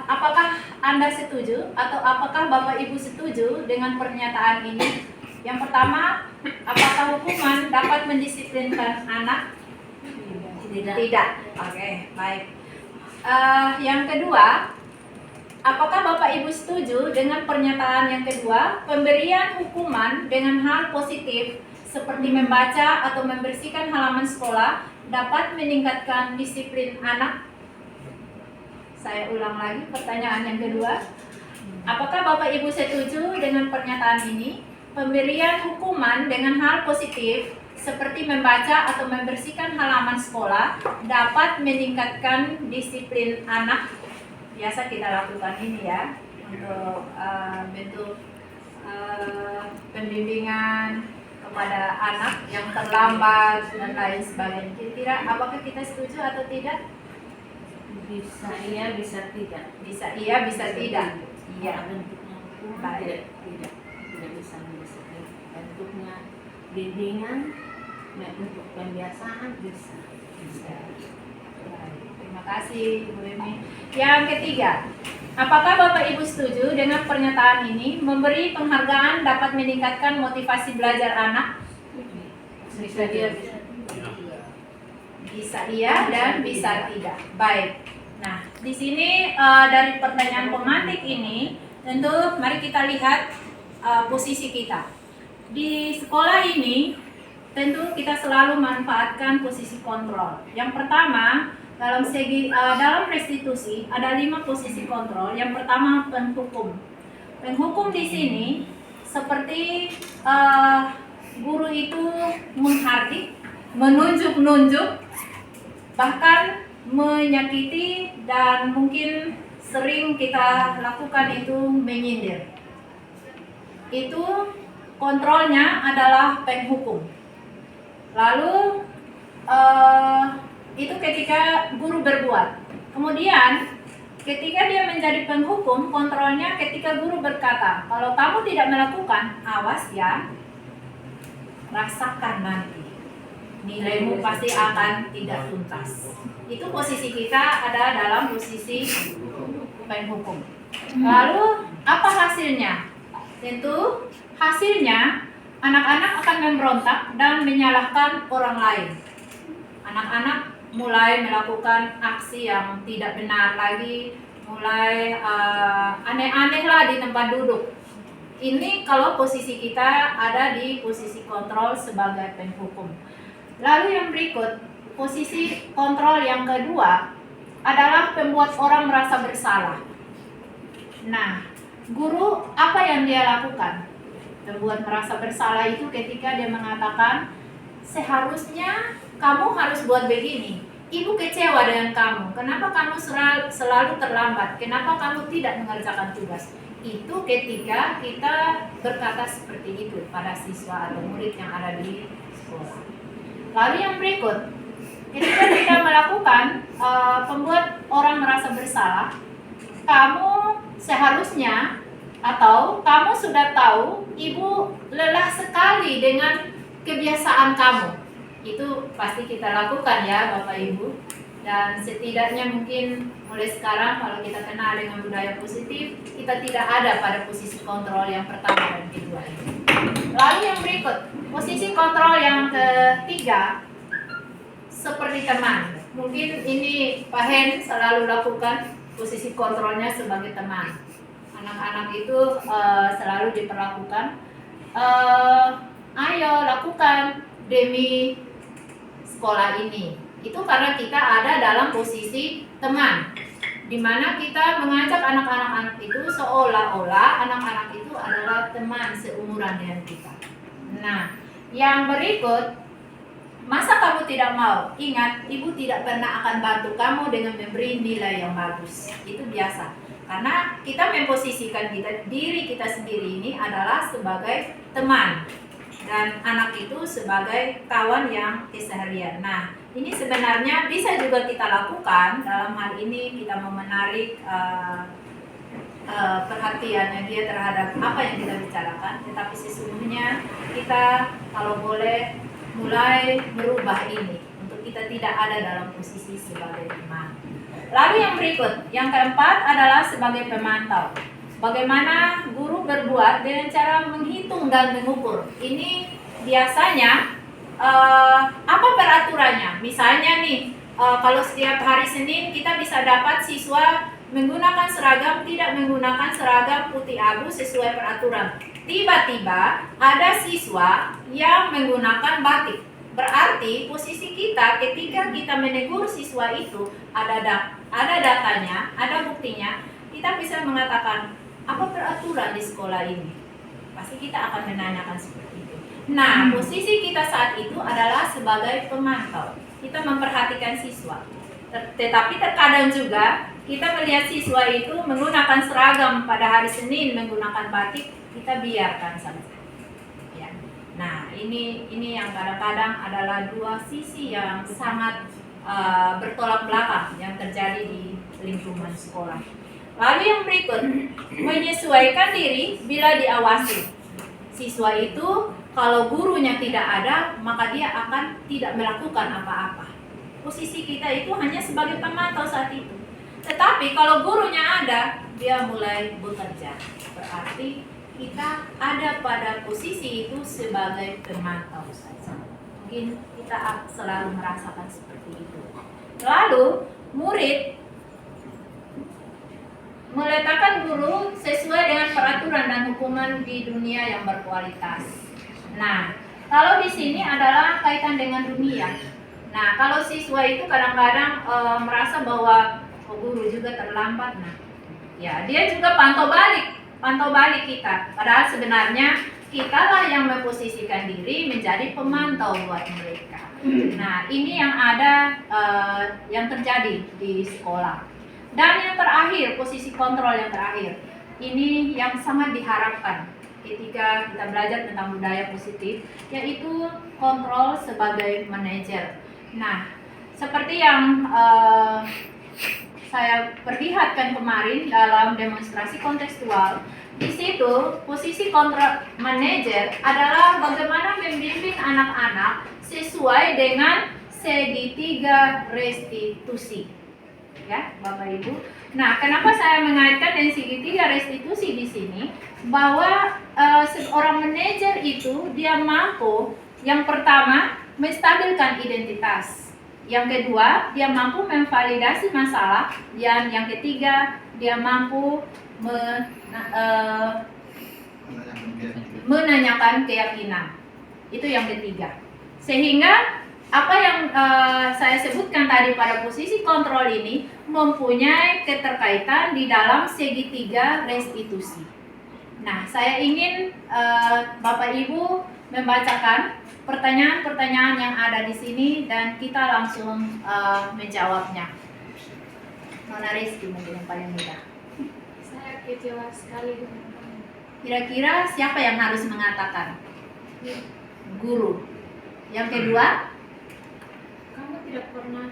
Apakah Anda setuju atau apakah Bapak Ibu setuju dengan pernyataan ini? Yang pertama, apakah hukuman dapat mendisiplinkan anak? Tidak. Oke, baik. Yang kedua, apakah Bapak Ibu setuju dengan pernyataan yang kedua, pemberian hukuman dengan hal positif seperti membaca atau membersihkan halaman sekolah dapat meningkatkan disiplin anak? Saya ulang lagi pertanyaan yang kedua. Apakah Bapak Ibu setuju dengan pernyataan ini? Pemberian hukuman dengan hal positif seperti membaca atau membersihkan halaman sekolah dapat meningkatkan disiplin anak. Biasa kita lakukan ini ya untuk bentuk pembimbingan kepada anak yang terlambat dan lain sebagainya. Kira-kira apakah kita setuju atau tidak? Bisa iya, bisa tidak. Bisa iya, bisa tidak. Iya. Bentuknya hukuman Baik. tidak bisa mendisiplin. Bentuknya bimbingan, bentuk pembiasaan bisa. Baik. Terima kasih Bu Emi. Yang ketiga, apakah Bapak Ibu setuju dengan pernyataan ini? Memberi penghargaan dapat meningkatkan motivasi belajar anak? Bisa iya, bisa. Bisa iya dan bisa tidak. Baik. Nah, di sini dari pertanyaan pemantik ini, tentu mari kita lihat posisi kita. Di sekolah ini, tentu kita selalu manfaatkan posisi kontrol. Yang pertama, dalam restitusi ada 5 posisi kontrol. Yang pertama penghukum. Penghukum di sini seperti guru itu menghardik, menunjuk-nunjuk, bahkan menyakiti, dan mungkin sering kita lakukan itu menyindir. Itu kontrolnya adalah penghukum. Lalu itu ketika guru berbuat. Kemudian ketika dia menjadi penghukum, kontrolnya ketika guru berkata, kalau kamu tidak melakukan, awas ya, rasakan nanti, nilaimu pasti akan tidak tuntas. Itu posisi kita ada dalam posisi penghukum. Lalu apa hasilnya? Tentu hasilnya anak-anak akan memberontak dan menyalahkan orang lain. Anak-anak mulai melakukan aksi yang tidak benar lagi, mulai aneh-aneh lah di tempat duduk. Ini kalau posisi kita ada di posisi kontrol sebagai penghukum. Lalu yang berikut, posisi kontrol yang kedua adalah pembuat orang merasa bersalah. Nah, guru apa yang dia lakukan? Membuat merasa bersalah itu ketika dia mengatakan, seharusnya kamu harus buat begini. Ibu kecewa dengan kamu. Kenapa kamu selalu terlambat? Kenapa kamu tidak mengerjakan tugas? Itu ketika kita berkata seperti itu pada siswa atau murid yang ada di sekolah. Lalu yang berikut, ketika kita melakukan pembuat orang merasa bersalah, kamu seharusnya atau kamu sudah tahu ibu lelah sekali dengan kebiasaan kamu. Itu pasti kita lakukan ya Bapak Ibu. Dan setidaknya mungkin mulai sekarang kalau kita kenal dengan budaya positif, kita tidak ada pada posisi kontrol yang pertama dan kedua ini. Lalu yang berikut, posisi kontrol yang ketiga seperti teman. Mungkin ini Pak Hen selalu lakukan posisi kontrolnya sebagai teman. Anak-anak itu selalu diperlakukan, ayo lakukan demi sekolah ini. Itu karena kita ada dalam posisi teman, di mana kita mengajak anak-anak itu seolah-olah anak-anak itu adalah teman seumuran dengan kita. Nah, yang berikut, masa kamu tidak mau? Ingat, ibu tidak pernah akan bantu kamu dengan memberi nilai yang bagus. Itu biasa. Karena kita memposisikan diri kita sendiri ini adalah sebagai teman. Dan anak itu sebagai kawan yang keseharian. Nah, ini sebenarnya bisa juga kita lakukan. Dalam hal ini kita mau menarik perhatiannya dia terhadap apa yang kita bicarakan. Tetapi sesungguhnya kita kalau boleh mulai merubah ini untuk kita tidak ada dalam posisi sebagai teman. Lalu yang berikut, yang keempat adalah sebagai pemantau. Bagaimana guru berbuat dengan cara menghitung dan mengukur. Ini biasanya apa peraturannya? Misalnya nih, kalau setiap hari Senin kita bisa dapat siswa menggunakan seragam, tidak menggunakan seragam putih abu sesuai peraturan. Tiba-tiba ada siswa yang menggunakan batik. Berarti posisi kita ketika kita menegur siswa itu ada datanya, ada buktinya, kita bisa mengatakan apa peraturan di sekolah ini? Pasti kita akan menanyakan seperti itu. Nah, posisi kita saat itu adalah sebagai pemantau. Kita memperhatikan siswa. Tetapi terkadang juga kita melihat siswa itu menggunakan seragam pada hari Senin, menggunakan batik, kita biarkan saja. Ya. Nah, ini yang kadang-kadang adalah dua sisi yang sangat bertolak belakang yang terjadi di lingkungan sekolah. Lalu yang berikut, menyesuaikan diri bila diawasi. Siswa itu kalau gurunya tidak ada, maka dia akan tidak melakukan apa-apa. Posisi kita itu hanya sebagai pemantau saat itu. Tetapi kalau gurunya ada, dia mulai bekerja. Berarti kita ada pada posisi itu sebagai pemantau saja. Mungkin kita selalu merasakan seperti itu. Lalu, murid meletakkan guru sesuai dengan peraturan dan hukuman di dunia yang berkualitas. Nah, kalau di sini adalah kaitan dengan dunia. Nah, kalau siswa itu kadang-kadang merasa bahwa guru juga terlambat. Nah, ya dia juga pantau balik kita. Padahal sebenarnya kitalah yang memposisikan diri menjadi pemantau buat mereka. Nah, ini yang ada yang terjadi di sekolah. Dan yang terakhir, posisi kontrol yang terakhir, ini yang sangat diharapkan ketika kita belajar tentang budaya positif, yaitu kontrol sebagai manajer. Nah, seperti yang saya perlihatkan kemarin dalam demonstrasi kontekstual, di situ posisi kontrol manajer adalah bagaimana membimbing anak-anak sesuai dengan segitiga restitusi. Ya, Bapak Ibu. Nah, kenapa saya mengaitkan dengan segitiga restitusi di sini? Bahwa seorang manajer itu dia mampu, yang pertama, menstabilkan identitas. Yang kedua, dia mampu memvalidasi masalah. Dan yang ketiga, dia mampu menanyakan keyakinan. Itu yang ketiga. Sehingga apa yang saya sebutkan tadi pada posisi kontrol ini mempunyai keterkaitan di dalam segitiga restitusi. Nah, saya ingin Bapak Ibu membacakan pertanyaan-pertanyaan yang ada di sini dan kita langsung menjawabnya. Nona Rizky mungkin yang paling mudah. Saya kecewa sekali dengan kamu. Kira-kira siapa yang harus mengatakan? Guru. Yang kedua, Kamu tidak pernah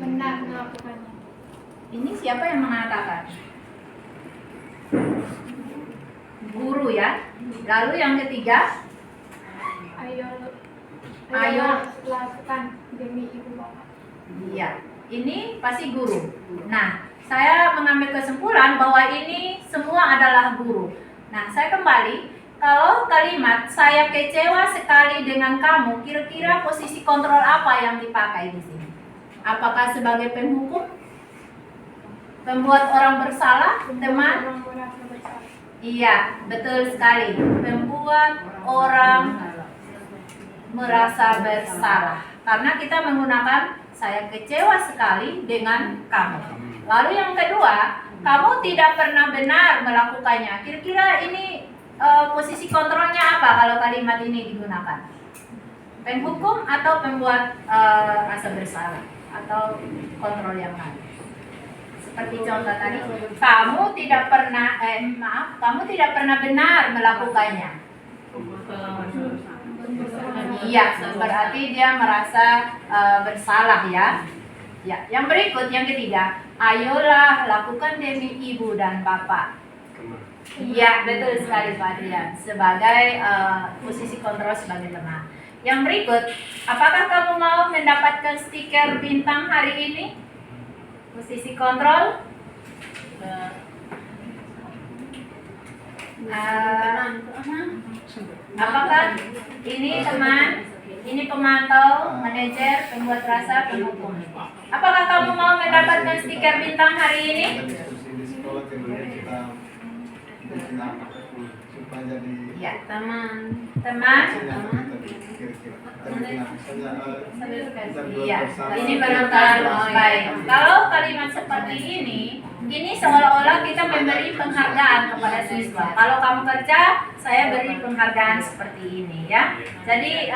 benar melakukannya. ini siapa yang mengatakan? Guru ya. Lalu yang ketiga, Ayo lakukan demi ibu bapak. iya. Ini pasti guru. Nah, saya mengambil kesimpulan bahwa ini semua adalah guru. Nah, saya kembali. Kalau kalimat saya kecewa sekali dengan kamu, kira-kira posisi kontrol apa yang dipakai di sini? Apakah sebagai penghukum? Pembuat orang bersalah, teman? Orang merasa bersalah. Iya, betul sekali. Membuat orang merasa bersalah. Karena kita menggunakan saya kecewa sekali dengan kamu. Lalu yang kedua, kamu tidak pernah benar melakukannya. Kira-kira ini posisi kontrolnya apa kalau kalimat ini digunakan? Penghukum atau pembuat rasa bersalah atau kontrol yang lain? Seperti contoh tadi, kamu tidak pernah kamu tidak pernah benar melakukannya. Iya, berarti dia merasa bersalah ya. Ya, yang berikut yang ketiga, ayolah lakukan demi ibu dan bapak. Iya, betul sekali Pak Adrian. Sebagai posisi kontrol sebagai teman. Yang berikut, apakah kamu mau mendapatkan stiker bintang hari ini? Posisi kontrol. Apakah ini teman, ini pemantau, manajer, pembuat rasa, penghukum? Apakah kamu mau mendapatkan stiker bintang hari ini? Di sekolah kemudian kita bikin apa supaya jadi Ya, Teman. teman. Iya, ini penonton baik. Kalau kalimat seperti ini seolah-olah kita memberi penghargaan kepada siswa. Kalau kamu kerja, saya beri penghargaan seperti ini ya. Jadi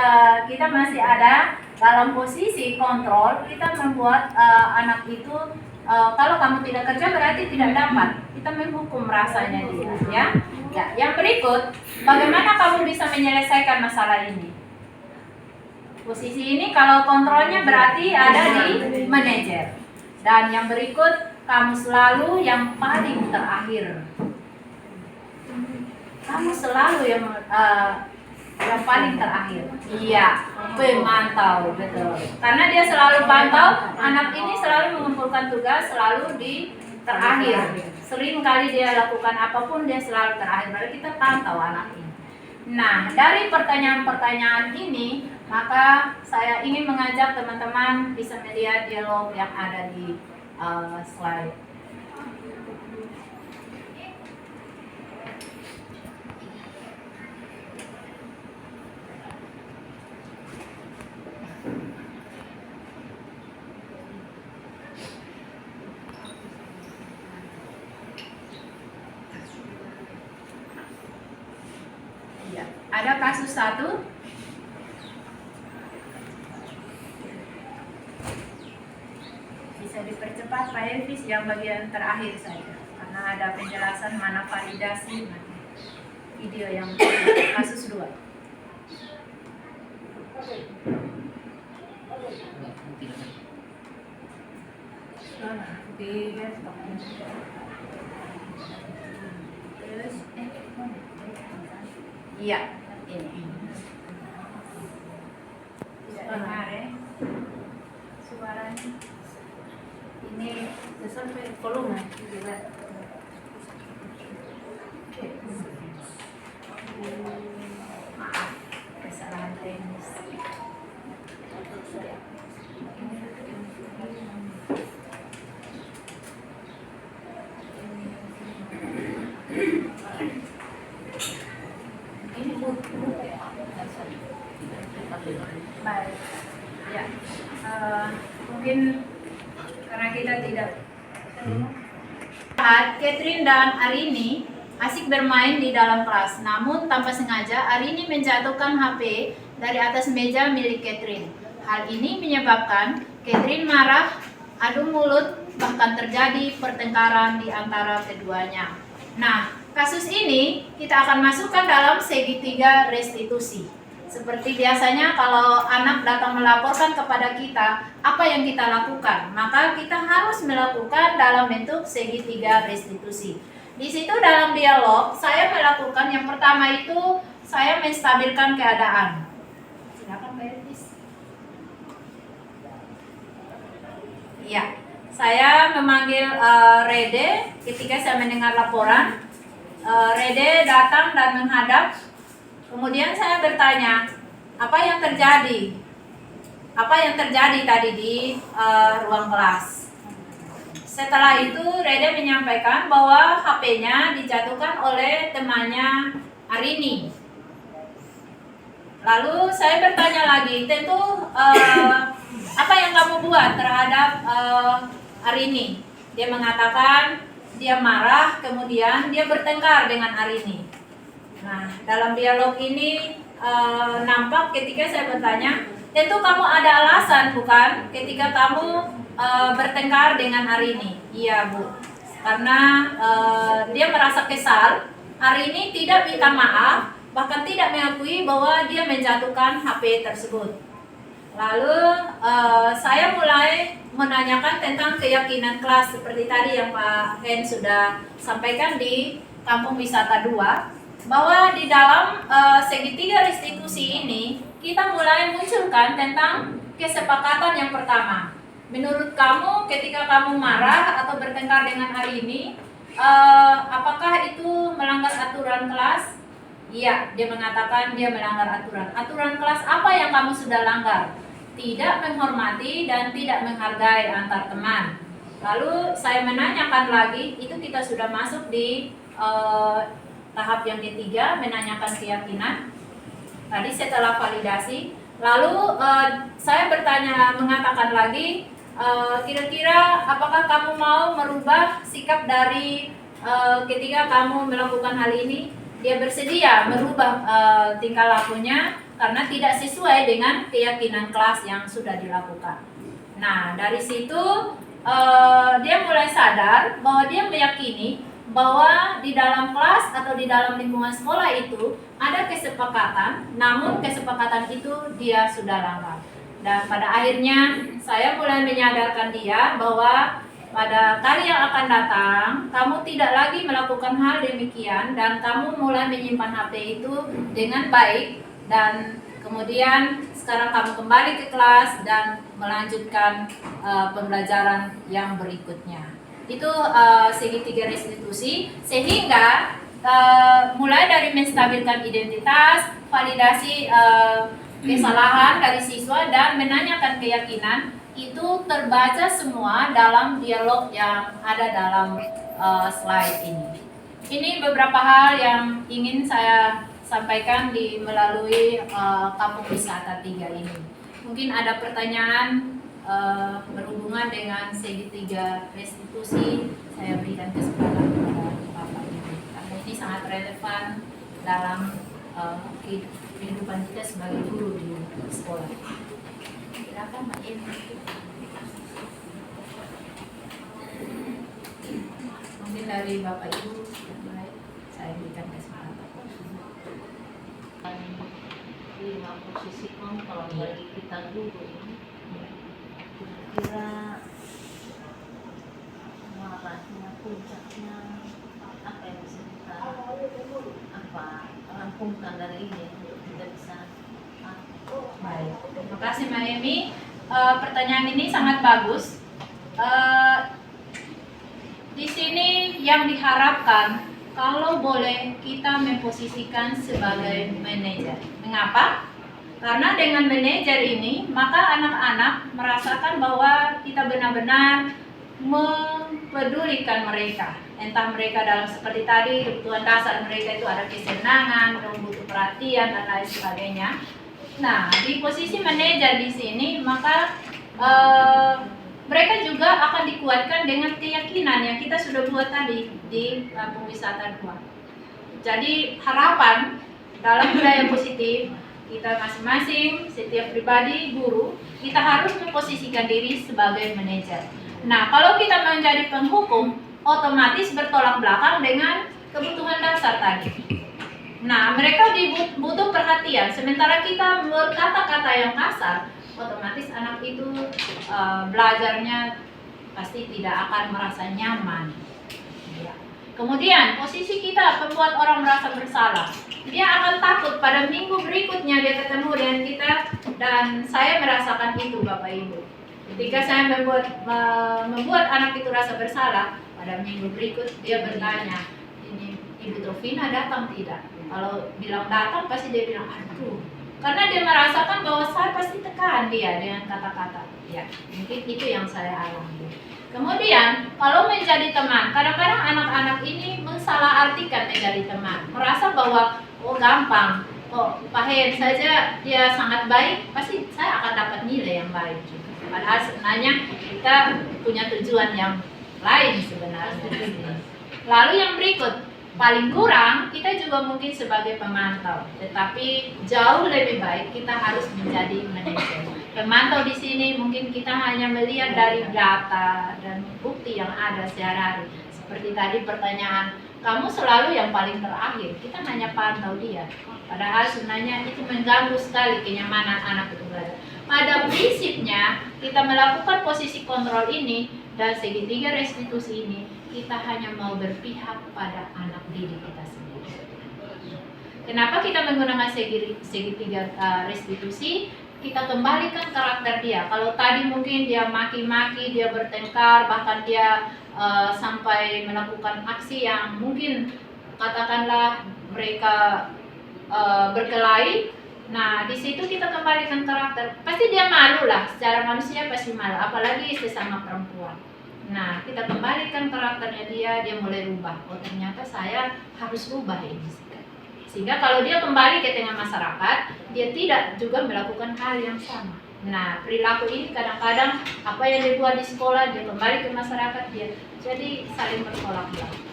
kita masih ada dalam posisi kontrol. Kita membuat anak itu kalau kamu tidak kerja berarti tidak dapat. Kita menghukum rasanya dia ya. Ya, yang berikut, bagaimana kamu bisa menyelesaikan masalah ini? Posisi ini kalau kontrolnya berarti ada di manajer. Dan yang berikut, kamu selalu yang paling terakhir. Kamu selalu yang paling terakhir. Iya, pemantau, betul. Karena dia selalu pantau, anak ini selalu mengumpulkan tugas selalu di terakhir. Sering kali dia lakukan apapun dia selalu terakhir. Berarti kita pantau anak ini. Nah, dari pertanyaan-pertanyaan ini, maka saya ingin mengajak teman-teman bisa melihat dialog yang ada di slide. Ada kasus 1. Bisa dipercepat Pak Elvis yang bagian terakhir saja, karena ada penjelasan mana validasi, mana video yang kasus 2. Di laptop. Terus, iya, ini. Tidak dengar ya suaranya. Ini Sampai volume. maaf, kesalahan teknis. Baik, ya, mungkin karena kita tidak Catherine dan Arini asik bermain di dalam kelas, namun tanpa sengaja Arini menjatuhkan HP dari atas meja milik Catherine. Hal ini menyebabkan Catherine marah, adu mulut, bahkan terjadi pertengkaran di antara keduanya. Nah, kasus ini kita akan masukkan dalam segitiga restitusi. Seperti biasanya kalau anak datang melaporkan kepada kita apa yang kita lakukan, maka kita harus melakukan dalam bentuk segitiga restitusi. Di situ dalam dialog saya melakukan yang pertama itu saya menstabilkan keadaan. Silakan Mbak Elvis. Iya, saya memanggil Rede ketika saya mendengar laporan. Rede datang dan menghadap. Kemudian saya bertanya, apa yang terjadi? Apa yang terjadi tadi di ruang kelas? Setelah itu Rede menyampaikan bahwa HP-nya dijatuhkan oleh temannya Arini. Lalu saya bertanya lagi, tentu apa yang kamu buat terhadap Arini? Dia mengatakan dia marah, kemudian dia bertengkar dengan Arini. Nah, dalam dialog ini nampak ketika saya bertanya, tentu kamu ada alasan bukan ketika kamu bertengkar dengan Arini? Iya Bu, karena dia merasa kesal, Arini tidak minta maaf, bahkan tidak mengakui bahwa dia menjatuhkan HP tersebut. Lalu saya mulai menanyakan tentang keyakinan kelas seperti tadi yang Pak Hen sudah sampaikan di Kampung Wisata 2, bahwa di dalam segitiga restitusi ini kita mulai munculkan tentang kesepakatan yang pertama. Menurut kamu ketika kamu marah atau bertengkar dengan Arini, apakah itu melanggar aturan kelas? Iya, dia mengatakan dia melanggar aturan. Aturan kelas apa yang kamu sudah langgar? Tidak menghormati dan tidak menghargai antar teman. Lalu saya menanyakan lagi, itu kita sudah masuk di tahap yang ketiga, menanyakan keyakinan. Tadi setelah validasi, lalu saya mengatakan lagi, kira-kira apakah kamu mau merubah sikap dari ketika kamu melakukan hal ini? Dia bersedia merubah tingkah lakunya karena tidak sesuai dengan keyakinan kelas yang sudah dilakukan. Nah, dari situ dia mulai sadar bahwa dia meyakini bahwa di dalam kelas atau di dalam lingkungan sekolah itu ada kesepakatan, namun kesepakatan itu dia sudah langgar. Dan pada akhirnya saya mulai menyadarkan dia bahwa pada kali yang akan datang kamu tidak lagi melakukan hal demikian dan kamu mulai menyimpan HP itu dengan baik, dan kemudian sekarang kamu kembali ke kelas dan melanjutkan pembelajaran yang berikutnya. Itu segitiga restitusi, sehingga mulai dari menstabilkan identitas, validasi kesalahan dari siswa, dan menanyakan keyakinan, itu terbaca semua dalam dialog yang ada dalam slide ini. Ini beberapa hal yang ingin saya sampaikan melalui Kampung Wisata 3 ini. Mungkin ada pertanyaan berhubungan dengan segitiga restitusi, saya berikan kesempatan kepada Bapak Ibu karena ini sangat relevan dalam kehidupan kita sebagai guru di sekolah. Silakan Mbak Em. Mungkin dari Bapak Ibu yang baik, saya berikan kesempatan. Lima posisi kontrol bagi kita guru ini kira-kira marahnya puncaknya apa yang bisa kita rampungkan dari ini untuk kita bisa Baik, terima kasih Mbak Emi. Pertanyaan ini sangat bagus. Di sini yang diharapkan kalau boleh kita memposisikan sebagai manajer. Mengapa? Karena dengan manajer ini maka anak-anak merasakan bahwa kita benar-benar mempedulikan mereka. Entah mereka dalam seperti tadi kebutuhan dasar mereka itu ada kesenangan, butuh perhatian dan lain sebagainya. Nah, di posisi manajer di sini maka mereka juga akan dikuatkan dengan keyakinan yang kita sudah buat tadi di kampung wisata 2. Jadi harapan dalam budaya positif kita masing-masing, setiap pribadi, guru, kita harus memposisikan diri sebagai manajer. Nah, kalau kita menjadi penghukum, otomatis bertolak belakang dengan kebutuhan dasar tadi. Nah, mereka butuh perhatian, sementara kita berkata-kata yang kasar, otomatis anak itu belajarnya pasti tidak akan merasa nyaman. Ya. Kemudian posisi kita membuat orang merasa bersalah. Dia akan takut pada minggu berikutnya dia ketemu dengan kita, dan saya merasakan itu Bapak Ibu. Ketika saya membuat anak itu rasa bersalah, pada minggu berikut dia bertanya, ini Ibu Trofina datang tidak? Kalau bilang datang pasti dia bilang aduh. Karena dia merasakan bahwa saya pasti tekan dia dengan kata-kata. Ya, mungkin itu yang saya alami. Kemudian, kalau menjadi teman, kadang-kadang anak-anak ini mensalahartikan menjadi teman. Merasa bahwa, oh gampang, oh Pak Hen saja dia sangat baik, pasti saya akan dapat nilai yang baik juga. Padahal sebenarnya kita punya tujuan yang lain sebenarnya. Lalu yang berikut, paling kurang kita juga mungkin sebagai pemantau, tetapi jauh lebih baik kita harus menjadi manajer. Pemantau di sini mungkin kita hanya melihat dari data dan bukti yang ada sehari-hari. Seperti tadi pertanyaan, kamu selalu yang paling terakhir, kita hanya pantau dia. Padahal sebenarnya itu mengganggu sekali kenyamanan anak itu belajar. Pada prinsipnya kita melakukan posisi kontrol ini dan segitiga restitusi ini, kita hanya mau berpihak pada anak didik kita sendiri. Kenapa kita menggunakan segitiga restitusi? Kita kembalikan karakter dia. Kalau tadi mungkin dia maki-maki, dia bertengkar, bahkan dia sampai melakukan aksi yang mungkin katakanlah mereka berkelahi. Nah, di situ kita kembalikan karakter. Pasti dia malu lah, secara manusia pasti malu, apalagi sesama perempuan. Nah, kita kembalikan karakternya dia mulai rubah. Oh, ternyata saya harus rubah ini. Sehingga kalau dia kembali ke tengah masyarakat, dia tidak juga melakukan hal yang sama. Nah, perilaku ini kadang-kadang apa yang dibuat di sekolah, dia kembali ke masyarakat, dia jadi saling bertolak belakang.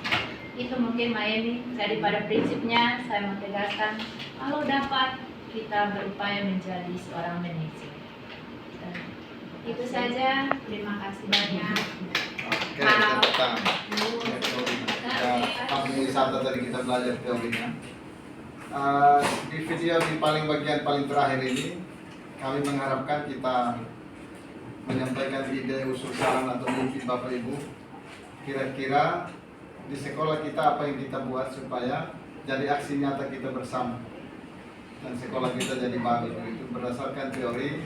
Itu mungkin Mbak Emi. Jadi pada prinsipnya saya mau tegaskan, kalau dapat kita berupaya menjadi seorang manajer. Itu saja. Terima kasih banyak. Oke, tepuk tangan. Kampung wisata tadi kita belajar teorinya. Di video di bagian paling terakhir ini, kami mengharapkan kita menyampaikan ide, usul, saran atau mungkin Bapak Ibu, kira-kira di sekolah kita apa yang kita buat supaya jadi aksi nyata kita bersama dan sekolah kita jadi bagus. Itu berdasarkan teori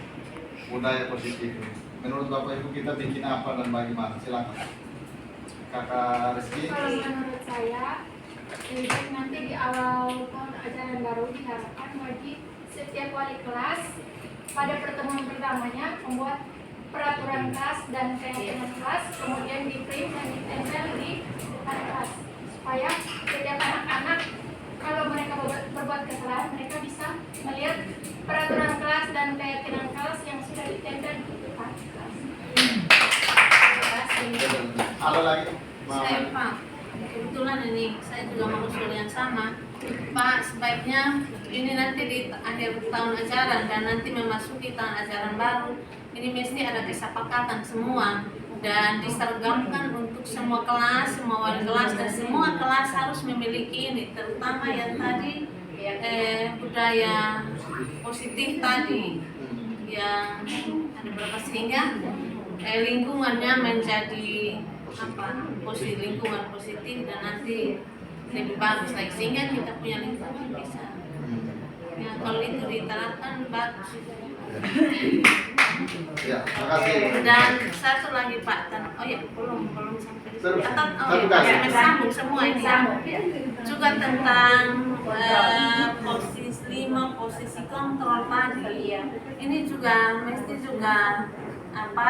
budaya positif. Menurut Bapak Ibu kita bikin apa dan bagaimana? Silakan. Kakak Rizky. Kalau menurut saya, nanti di awal tahun ajaran baru diharapkan wajib setiap wali kelas pada pertemuan pertamanya membuat peraturan kelas dan keyakinan kelas, kemudian di print dan ditempel di depan kelas, supaya setiap anak-anak kalau mereka berbuat kesalahan mereka bisa melihat peraturan kelas dan keyakinan kelas yang sudah ditempel di depan kelas. Ada lagi? Saya Pak. kebetulan ini saya juga mengusul yang sama. Pak, sebaiknya ini nanti di akhir tahun ajaran dan nanti memasuki tahun ajaran baru, ini mesti ada kesepakatan semua dan disergamkan untuk semua kelas, semua wali kelas dan semua kelas harus memiliki ini, terutama yang tadi budaya positif tadi yang ada berapa sehingga lingkungannya menjadi lingkungan positif dan nanti lebih bagus lagi sehingga kita punya lingkungan bisa ya kalau itu diterapkan bagus. Ya, makasih. Dan satu lagi Pak, belum sampai. Terus, Sambung semua ini juga tentang posisi kontrol tadi. Ini juga mesti juga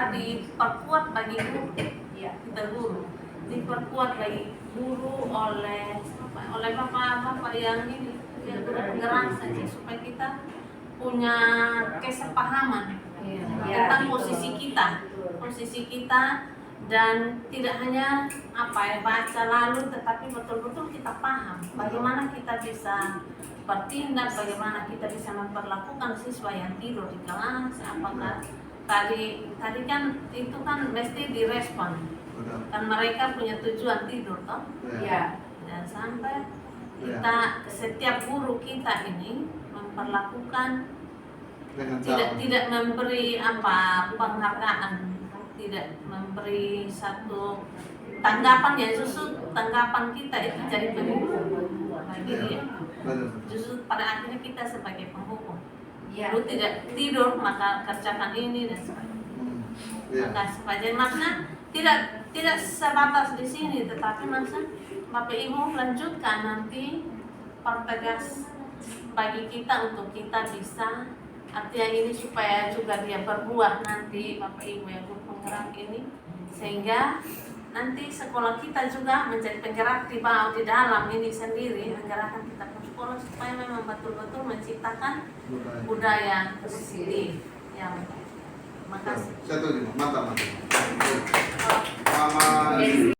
diperkuat bagi guru, kita guru, diperkuat bagi guru oleh bapak-bapak yang ini yang bergerak saja supaya kita punya kesepahaman tentang posisi kita dan tidak hanya baca lalu tetapi betul-betul kita paham bagaimana kita bisa bertindak, bagaimana kita bisa memperlakukan siswa yang tidur di kelas, apakah tadi kan itu kan mesti direspon kan mereka punya tujuan tidur toh dan sampai kita setiap guru kita ini memperlakukan tidak memberi penghargaan, tidak memberi satu tanggapan yang justru tanggapan kita itu jadi penghukum bagi dia. Justru pada akhirnya kita sebagai penghukum. Lu tidak tidur maka kerjakan ini dan sebagainya. Maka sebagai makna tidak sebatas di sini, tetapi maksud Bapak Ibu lanjutkan nanti pertegas bagi kita untuk kita bisa artinya ini supaya juga dia berbuah nanti Bapak Ibu yang berpenggerak ini sehingga nanti sekolah kita juga menjadi penggerak di bawah di dalam ini sendiri menggerakkan kita ke sekolah supaya memang betul-betul menciptakan budaya positif yang makasih. Satu mantap. Mama